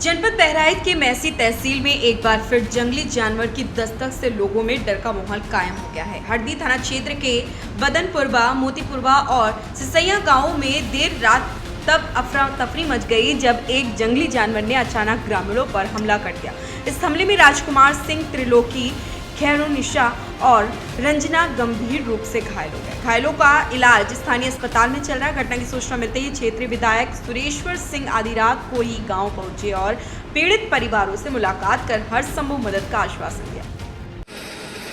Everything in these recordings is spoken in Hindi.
जनपद बहराइच के मैसी तहसील में एक बार फिर जंगली जानवर की दस्तक से लोगों में डर का माहौल कायम हो गया है। हरदी थाना क्षेत्र के बदनपुरवा, मोतीपुरवा और सिसैया गांवों में देर रात तब अफरा तफरी मच गई जब एक जंगली जानवर ने अचानक ग्रामीणों पर हमला कर दिया। इस हमले में राजकुमार सिंह, त्रिलोकी, खैरुनिशा और रंजना गंभीर रूप से घायल हो गए। घायलों का इलाज स्थानीय अस्पताल में चल रहा है। घटना की सूचना मिलते ही क्षेत्रीय विधायक सुरेश्वर सिंह आधी रात को ही गांव पहुंचे और पीड़ित परिवारों से मुलाकात कर हर संभव मदद का आश्वासन दिया।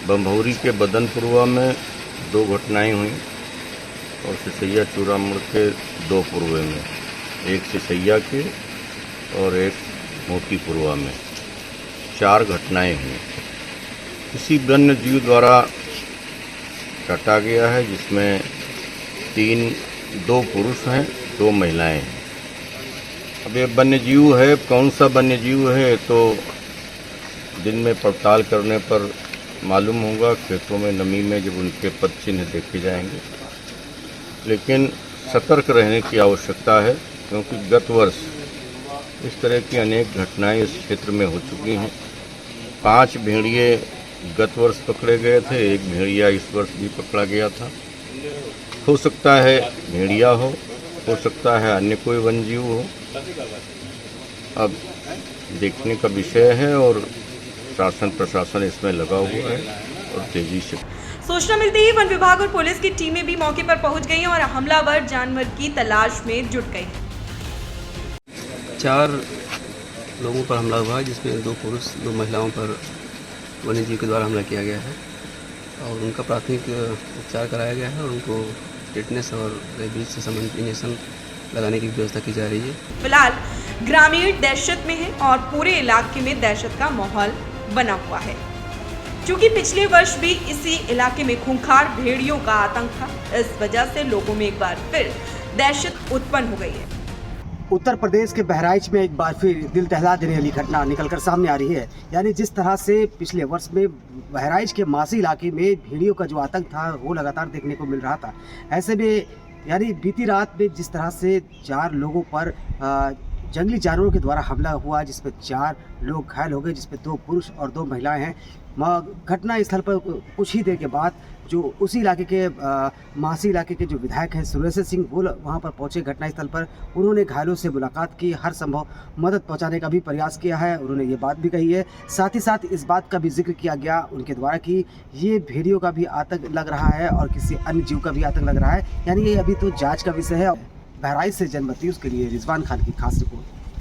बम्भौरी के बदनपुरवा में 2 घटनाएं हुई और सिसैया चूड़ामड़ के 2 पूर्वे में, एक सिसैया के और एक मोतीपुरवा में 4 घटनाएं हुई। किसी वन्य जीव द्वारा काटा गया है, जिसमें 2 पुरुष हैं, 2 महिलाएं हैं। अब ये वन्य जीव है, कौन सा वन्य जीव है तो दिन में पड़ताल करने पर मालूम होगा। खेतों में नमी में जब उनके पद चिन्ह देखे जाएंगे, लेकिन सतर्क रहने की आवश्यकता है, क्योंकि गत वर्ष इस तरह की अनेक घटनाएं इस क्षेत्र में हो चुकी हैं। 5 भेड़िए गत वर्ष पकड़े गए थे, 1 भेड़िया इस वर्ष भी पकड़ा गया था। हो सकता है भेड़िया हो सकता है अन्य कोई वन्यजीव हो। अब देखने का विषय है और शासन प्रशासन इसमें लगा हुआ है और तेजी से। सूचना मिलते ही वन विभाग और पुलिस की टीमें भी मौके पर पहुंच गई और हमलावर जानवर की तलाश में जुट गई। 4 लोगों पर हमला हुआ है, जिसमें 2 पुरुष 2 महिलाओं पर वन्यजीव के द्वारा हमला किया गया है और उनका प्राथमिक उपचार कराया गया है और उनको टिटनेस और रेबीज से संबंधित इंजेक्शन लगाने की व्यवस्था की जा रही है। फिलहाल ग्रामीण दहशत में है और पूरे इलाके में दहशत का माहौल बना हुआ है, क्योंकि पिछले वर्ष भी इसी इलाके में खूंखार भेड़ियों का आतंक था। इस वजह से लोगों में एक बार फिर दहशत उत्पन्न हो गई है। उत्तर प्रदेश के बहराइच में एक बार फिर दिल दहला देने वाली घटना निकलकर सामने आ रही है। यानी जिस तरह से पिछले वर्ष में बहराइच के मासी इलाके में भेड़ियों का जो आतंक था वो लगातार देखने को मिल रहा था, ऐसे में यानी बीती रात में जिस तरह से 4 लोगों पर जंगली जानवरों के द्वारा हमला हुआ, जिसमें 4 लोग घायल हो गए, जिसमें 2 पुरुष और 2 महिलाएं हैं। घटना स्थल पर कुछ ही देर के बाद जो उसी इलाके के मासी इलाके के जो विधायक हैं सुरेश्वर सिंह, वो वहाँ पर पहुँचे घटनास्थल पर। उन्होंने घायलों से मुलाकात की, हर संभव मदद पहुँचाने का भी प्रयास किया है। उन्होंने ये बात भी कही है, साथ ही साथ इस बात का भी जिक्र किया गया उनके द्वारा कि ये भेड़ियों का भी आतंक लग रहा है और किसी अन्य जीव का भी आतंक लग रहा है। यानी ये अभी तो जाँच का विषय है। बहराइच से जनपद न्यूज़ के लिए रिजवान खान की खास रिपोर्ट।